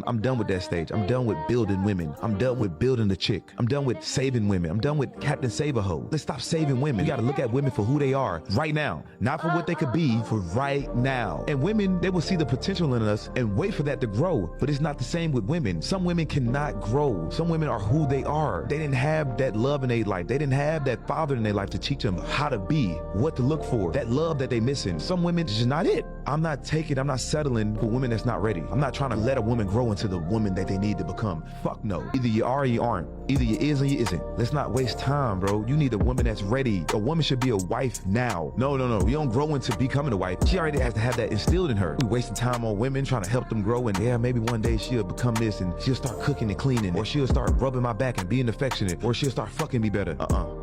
I'm done with that stage. I'm done with building women. I'm done with building the chick. I'm done with saving women. I'm done with Captain Save-A-Ho. Let's stop saving women. You gotta look at women for who they are right now, not for what they could be, for right now. And women, they will see the potential in us and wait for that to grow. But it's not the same with women. Some women cannot grow. Some women are who they are. They didn't have that love in their life. They didn't have that father in their life to teach them how to be, what to look for, that love that they missing. Some women, it's just not it. I'm not settling for women that's not ready. I'm not trying to let a woman grow into the woman that they need to become. Fuck no. Either you are or you aren't. Either you is or you isn't. Let's not waste time, bro. You need a woman that's ready. A woman should be a wife now. No. You don't grow into becoming a wife. She already has to have that instilled in her. We wasting time on women trying to help them grow, and yeah, maybe one day she'll become this and she'll start cooking and cleaning, or she'll start rubbing my back and being affectionate, or she'll start fucking me better.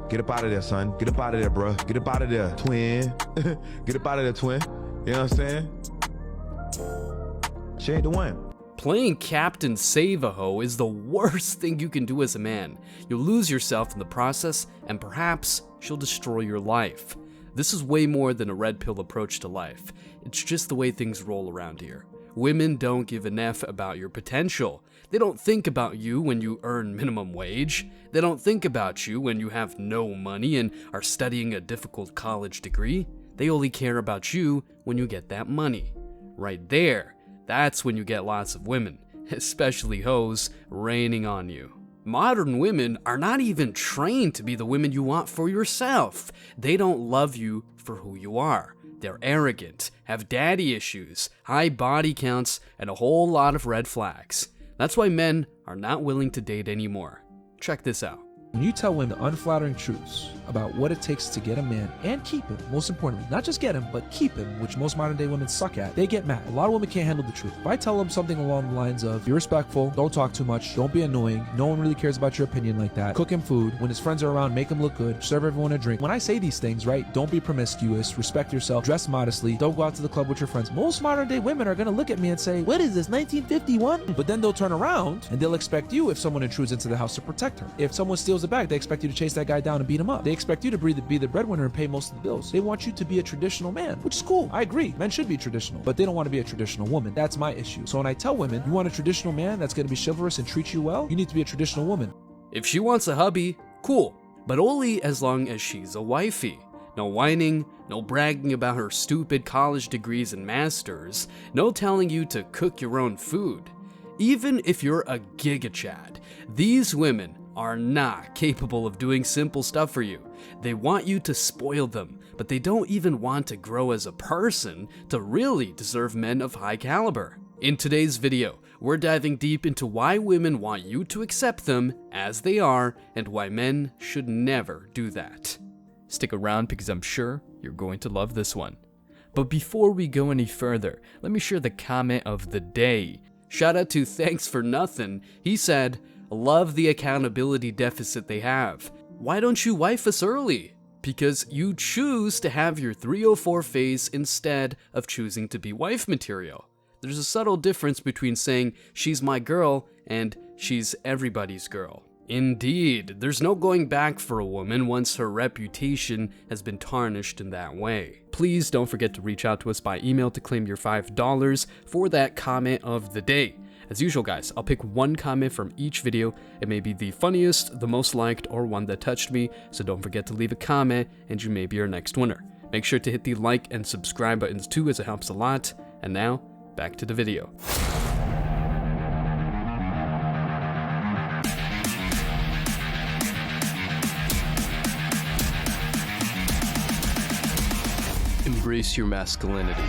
Get up out of there, son. Get up out of there, bro. Get up out of there, twin. Get up out of there, twin. You know what I'm saying? She ain't the one. Playing Captain Save-A-Ho is the worst thing you can do as a man. You'll lose yourself in the process, and perhaps she'll destroy your life. This is way more than a red pill approach to life. It's just the way things roll around here. Women don't give an F about your potential. They don't think about you when you earn minimum wage. They don't think about you when you have no money and are studying a difficult college degree. They only care about you when you get that money. Right there, that's when you get lots of women, especially hoes, raining on you. Modern women are not even trained to be the women you want for yourself. They don't love you for who you are. They're arrogant, have daddy issues, high body counts, and a whole lot of red flags. That's why men are not willing to date anymore. Check this out. When you tell women unflattering truths about what it takes to get a man and keep him, most importantly, not just get him, but keep him, which most modern day women suck at, they get mad. A lot of women can't handle the truth. If I tell them something along the lines of, be respectful, don't talk too much, don't be annoying, no one really cares about your opinion like that, cook him food, when his friends are around, make him look good, serve everyone a drink. When I say these things, right, don't be promiscuous, respect yourself, dress modestly, don't go out to the club with your friends. Most modern day women are gonna look at me and say, what is this, 1951? But then they'll turn around and they'll expect you, if someone intrudes into the house, to protect her. If someone steals a bag, they expect you to chase that guy down and beat him up. They expect you to be the breadwinner and pay most of the bills. They want you to be a traditional man, which is cool. I agree. Men should be traditional, but they don't want to be a traditional woman. That's my issue. So when I tell women, you want a traditional man that's going to be chivalrous and treat you well, you need to be a traditional woman. If she wants a hubby, cool, but only as long as she's a wifey. No whining, no bragging about her stupid college degrees and masters, no telling you to cook your own food. Even if you're a giga-chad, these women are not capable of doing simple stuff for you. They want you to spoil them, but they don't even want to grow as a person to really deserve men of high caliber. In today's video, we're diving deep into why women want you to accept them as they are and why men should never do that. Stick around because I'm sure you're going to love this one. But before we go any further, let me share the comment of the day. Shout out to Thanks for Nothing. He said, love the accountability deficit they have. Why don't you wife us early? Because you choose to have your 304 phase instead of choosing to be wife material. There's a subtle difference between saying she's my girl and she's everybody's girl. Indeed, there's no going back for a woman once her reputation has been tarnished in that way. Please don't forget to reach out to us by email to claim your $5 for that comment of the day. As usual, guys, I'll pick one comment from each video. It may be the funniest, the most liked, or one that touched me, so don't forget to leave a comment and you may be our next winner. Make sure to hit the like and subscribe buttons too, as it helps a lot. And now, back to the video. Embrace your masculinity.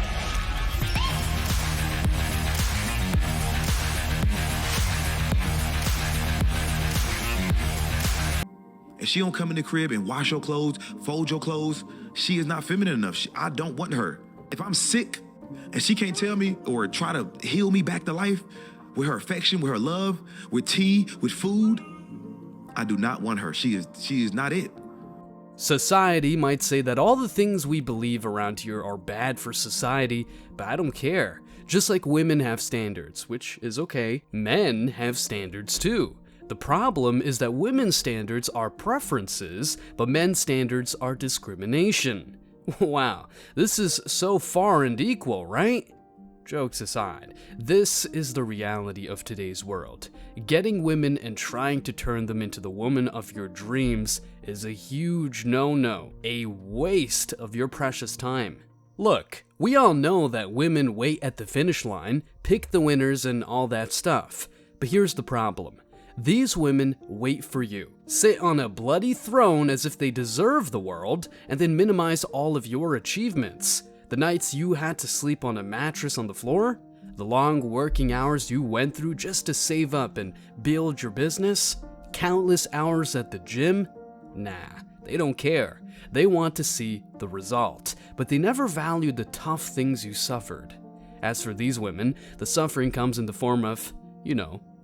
If she don't come in the crib and wash your clothes, fold your clothes, she is not feminine enough. I don't want her. If I'm sick and she can't tell me or try to heal me back to life with her affection, with her love, with tea, with food, I do not want her. She is not it. Society might say that all the things we believe around here are bad for society, but I don't care. Just like women have standards, which is okay, men have standards too. The problem is that women's standards are preferences, but men's standards are discrimination. Wow, this is so far and equal, right? jokes aside, this is the reality of today's world. Getting women and trying to turn them into the woman of your dreams is a huge no-no, a waste of your precious time. Look, we all know that women wait at the finish line, pick the winners and all that stuff. But here's the problem. These women wait for you, sit on a bloody throne as if they deserve the world, and then minimize all of your achievements. The nights you had to sleep on a mattress on the floor? The long working hours you went through just to save up and build your business? Countless hours at the gym? Nah, they don't care. They want to see the result, but they never valued the tough things you suffered. As for these women, the suffering comes in the form of,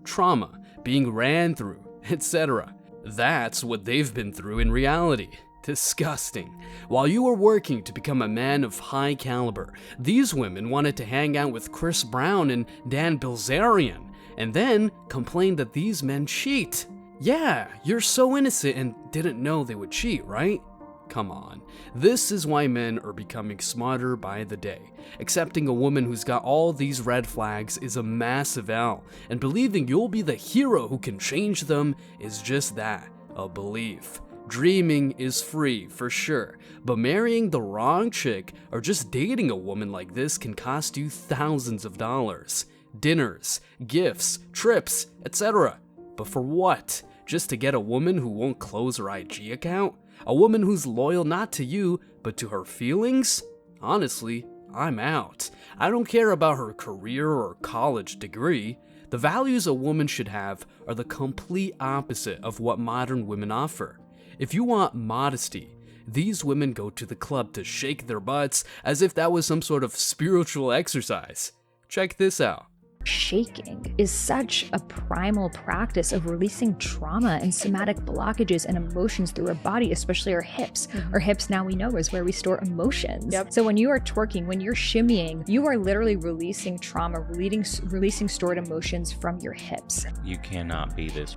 trauma, being ran through, etc. That's what they've been through in reality. Disgusting. While you were working to become a man of high caliber, these women wanted to hang out with Chris Brown and Dan Bilzerian, and then complained that these men cheat. Yeah, you're so innocent and didn't know they would cheat, right? Come on. This is why men are becoming smarter by the day. Accepting a woman who's got all these red flags is a massive L, and believing you'll be the hero who can change them is just that, a belief. Dreaming is free, for sure, but marrying the wrong chick or just dating a woman like this can cost you thousands of dollars. Dinners, gifts, trips, etc. But for what? Just to get a woman who won't close her IG account? A woman who's loyal not to you, but to her feelings? Honestly, I'm out. I don't care about her career or college degree. The values a woman should have are the complete opposite of what modern women offer. If you want modesty, these women go to the club to shake their butts as if that was some sort of spiritual exercise. Check this out. Shaking is such a primal practice of releasing trauma and somatic blockages and emotions through our body, especially our hips. Our hips, now we know, is where we store emotions. So when you are twerking, when you're shimmying, you are literally releasing trauma, releasing stored emotions from your hips. You cannot be this.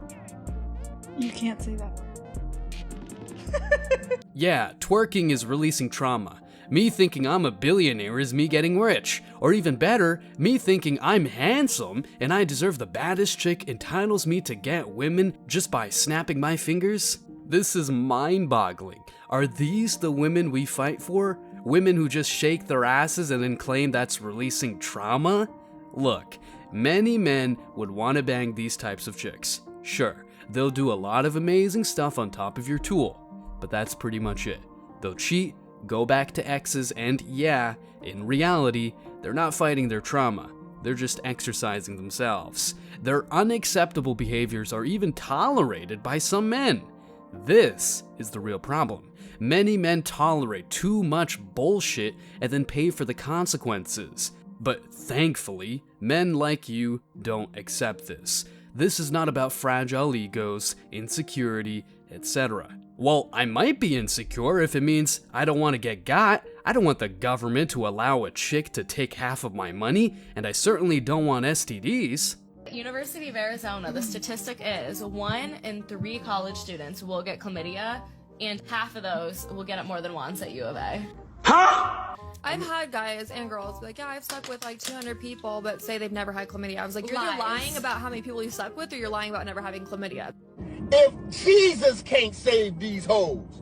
You can't say that. Yeah, twerking is releasing trauma. Me thinking I'm a billionaire is me getting rich. Or even better, me thinking I'm handsome and I deserve the baddest chick entitles me to get women just by snapping my fingers? This is mind-boggling. Are these the women we fight for? Women who just shake their asses and then claim that's releasing trauma? Look, many men would want to bang these types of chicks. Sure, they'll do a lot of amazing stuff on top of your tool, but that's pretty much it. They'll cheat, go back to exes, and yeah, in reality, they're not fighting their trauma. They're just exercising themselves. Their unacceptable behaviors are even tolerated by some men. This is the real problem. Many men tolerate too much bullshit and then pay for the consequences. But thankfully, men like you don't accept this. This is not about fragile egos, insecurity, etc. Well, I might be insecure if it means I don't want to get got. I don't want the government to allow a chick to take half of my money, and I certainly don't want STDs. University of Arizona, the statistic is 1 in 3 college students will get chlamydia, and half of those will get it more than once at U of A. I've had guys and girls be like, yeah, I've slept with like 200 people, but say they've never had chlamydia. I was like, you're either lying about how many people you slept with, or you're lying about never having chlamydia. If Jesus can't save these hoes,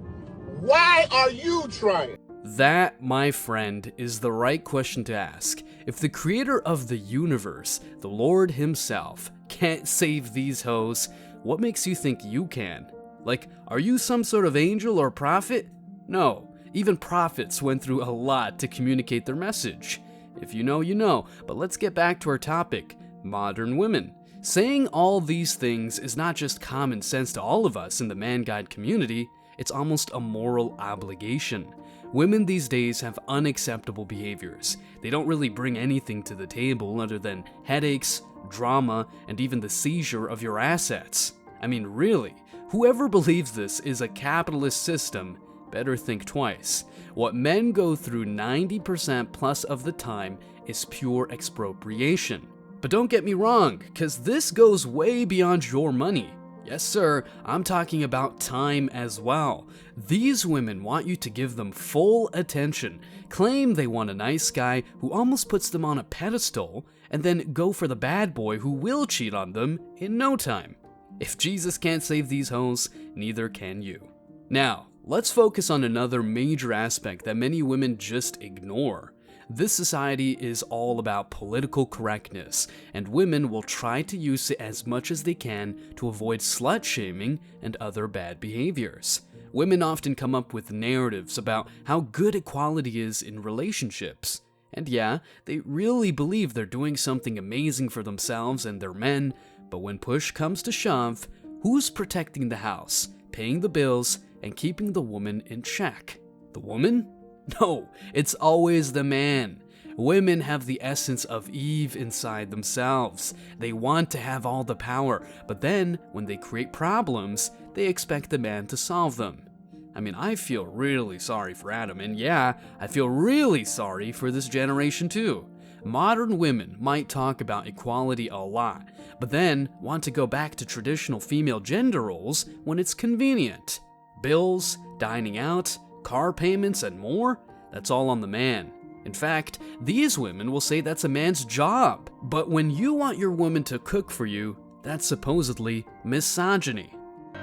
why are you trying? That, my friend, is the right question to ask. If the creator of the universe, the Lord himself, can't save these hoes, what makes you think you can? Like, are you some sort of angel or prophet? No, even prophets went through a lot to communicate their message. If you know, you know, but let's get back to our topic, modern women. Saying all these things is not just common sense to all of us in the Man Guide community, it's almost a moral obligation. Women these days have unacceptable behaviors. They don't really bring anything to the table other than headaches, drama, and even the seizure of your assets. I mean, really, whoever believes this is a capitalist system better think twice. What men go through 90% plus of the time is pure expropriation. But don't get me wrong, because this goes way beyond your money. Yes, sir, I'm talking about time as well. These women want you to give them full attention, claim they want a nice guy who almost puts them on a pedestal, and then go for the bad boy who will cheat on them in no time. If Jesus can't save these hoes, neither can you. Now, let's focus on another major aspect that many women just ignore. This society is all about political correctness, and women will try to use it as much as they can to avoid slut-shaming and other bad behaviors. Women often come up with narratives about how good equality is in relationships. And yeah, they really believe they're doing something amazing for themselves and their men, but when push comes to shove, who's protecting the house, paying the bills, and keeping the woman in check? The woman? No, it's always the man. Women have the essence of Eve inside themselves. They want to have all the power, but then when they create problems, they expect the man to solve them. I mean, I feel really sorry for Adam, and yeah, I feel really sorry for this generation too. Modern women might talk about equality a lot, but then want to go back to traditional female gender roles when it's convenient. Bills, dining out, car payments, and more? That's all on the man. In fact, these women will say that's a man's job. But when you want your woman to cook for you, that's supposedly misogyny.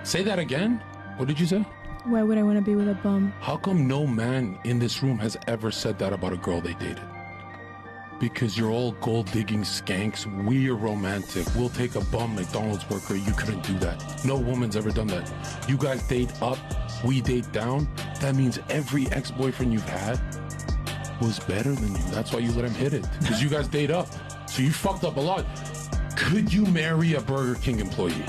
Say that again? What did you say? Why would I want to be with a bum? How come no man in this room has ever said that about a girl they dated? Because you're all gold-digging skanks. We're romantic. We'll take a bum McDonald's worker. You couldn't do that. No woman's ever done that. You guys date up, we date down. That means every ex-boyfriend you've had was better than you. That's why you let him hit it. Because you guys date up. So you fucked up a lot. Could you marry a Burger King employee?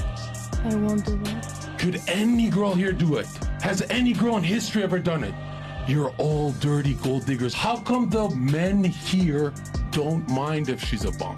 I won't do that. Could any girl here do it? Has any girl in history ever done it? You're all dirty gold diggers. How come the men here don't mind if she's a bum?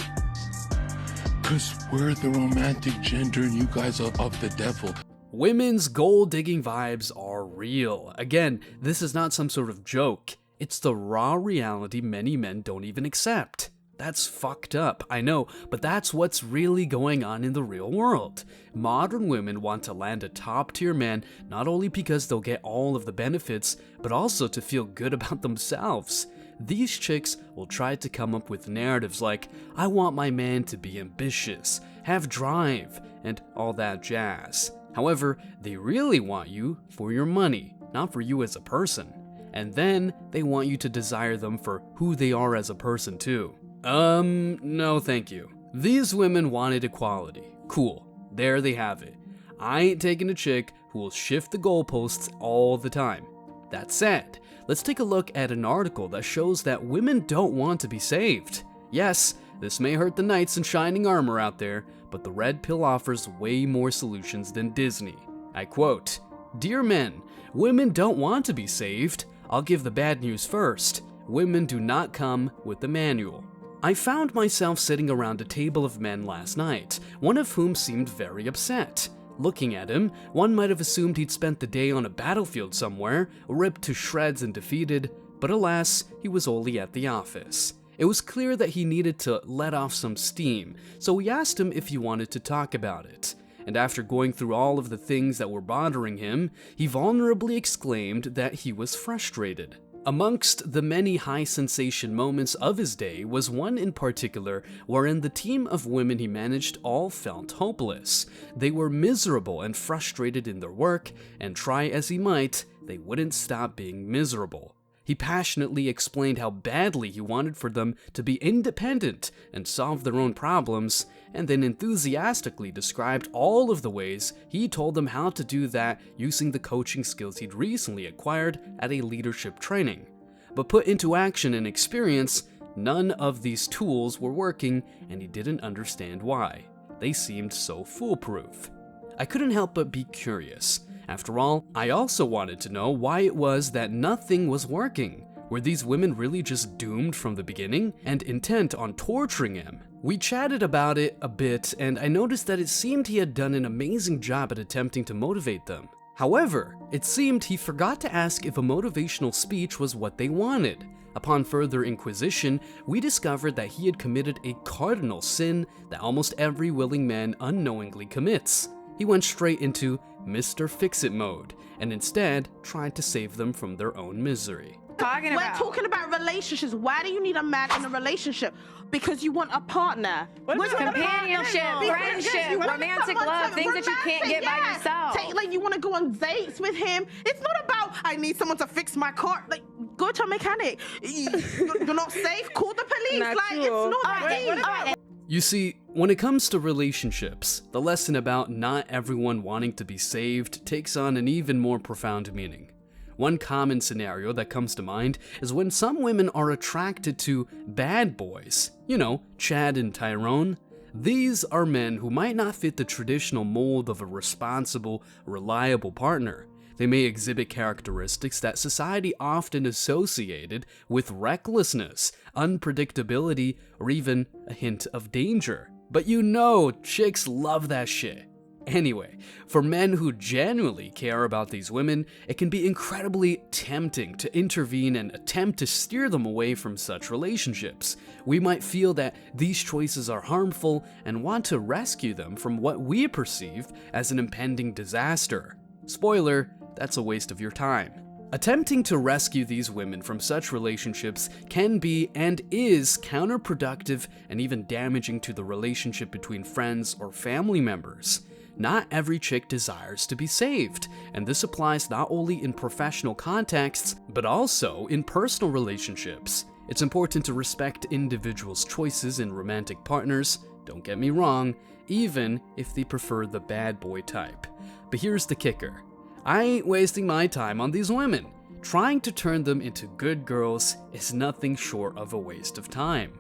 Because we're the romantic gender and you guys are of the devil. Women's gold-digging vibes are real. Again, this is not some sort of joke. It's the raw reality many men don't even accept. That's fucked up, I know, but that's what's really going on in the real world. Modern women want to land a top-tier man not only because they'll get all of the benefits, but also to feel good about themselves. These chicks will try to come up with narratives like, I want my man to be ambitious, have drive, and all that jazz. However, they really want you for your money, not for you as a person. And then they want you to desire them for who they are as a person too. No thank you. These women wanted equality. Cool. There they have it. I ain't taking a chick who will shift the goalposts all the time. That said, let's take a look at an article that shows that women don't want to be saved. Yes, this may hurt the knights in shining armor out there, but the red pill offers way more solutions than Disney. I quote, "Dear men, women don't want to be saved. I'll give the bad news first. Women do not come with the manual." I found myself sitting around a table of men last night, one of whom seemed very upset. Looking at him, one might have assumed he'd spent the day on a battlefield somewhere, ripped to shreds and defeated, but alas, he was only at the office. It was clear that he needed to let off some steam, so we asked him if he wanted to talk about it. And after going through all of the things that were bothering him, he vulnerably exclaimed that he was frustrated. Amongst the many high sensation moments of his day was one in particular wherein the team of women he managed all felt hopeless. They were miserable and frustrated in their work, and try as he might, they wouldn't stop being miserable. He passionately explained how badly he wanted for them to be independent and solve their own problems, and then enthusiastically described all of the ways he told them how to do that using the coaching skills he'd recently acquired at a leadership training. But put into action and experience, none of these tools were working, and he didn't understand why. They seemed so foolproof. I couldn't help but be curious. After all, I also wanted to know why it was that nothing was working. Were these women really just doomed from the beginning and intent on torturing him? We chatted about it a bit, and I noticed that it seemed he had done an amazing job at attempting to motivate them. However, it seemed he forgot to ask if a motivational speech was what they wanted. Upon further inquisition, we discovered that he had committed a cardinal sin that almost every willing man unknowingly commits. he went straight into Mr. Fix-It mode and instead tried to save them from their own misery. We're talking about relationships. Why do you need a man in a relationship? Because you want a partner. Companionship, friendship, romantic love, things that you can't get by yourself. Like, you want to go on dates with him. It's not about, I need someone to fix my car. Like, go to a mechanic. You're not safe. Call the police. It's not that deep. You see, when it comes to relationships, the lesson about not everyone wanting to be saved takes on an even more profound meaning. One common scenario that comes to mind is when some women are attracted to bad boys, you know, Chad and Tyrone. These are men who might not fit the traditional mold of a responsible, reliable partner. They may exhibit characteristics that society often associated with recklessness, unpredictability, or even a hint of danger. But you know, chicks love that shit. Anyway, for men who genuinely care about these women, it can be incredibly tempting to intervene and attempt to steer them away from such relationships. We might feel that these choices are harmful and want to rescue them from what we perceive as an impending disaster. Spoiler, that's a waste of your time. Attempting to rescue these women from such relationships can be and is counterproductive and even damaging to the relationship between friends or family members. Not every chick desires to be saved, and this applies not only in professional contexts, but also in personal relationships. It's important to respect individuals' choices in romantic partners, don't get me wrong, even if they prefer the bad boy type. But here's the kicker. I ain't wasting my time on these women. Trying to turn them into good girls is nothing short of a waste of time.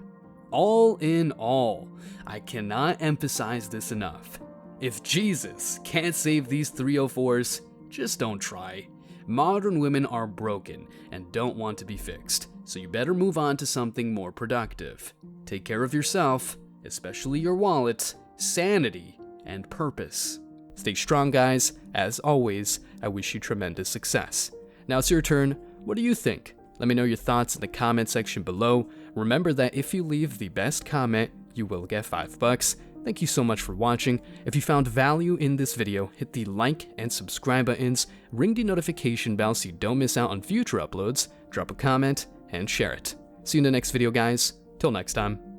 All in all, I cannot emphasize this enough. If Jesus can't save these 304s, just don't try. Modern women are broken and don't want to be fixed, so you better move on to something more productive. Take care of yourself, especially your wallet, sanity, and purpose. Stay strong, guys. As always, I wish you tremendous success. Now it's your turn. What do you think? Let me know your thoughts in the comment section below. Remember that if you leave the best comment, you will get $5. Thank you so much for watching. If you found value in this video, hit the like and subscribe buttons, ring the notification bell so you don't miss out on future uploads, drop a comment, and share it. See you in the next video, guys. Till next time.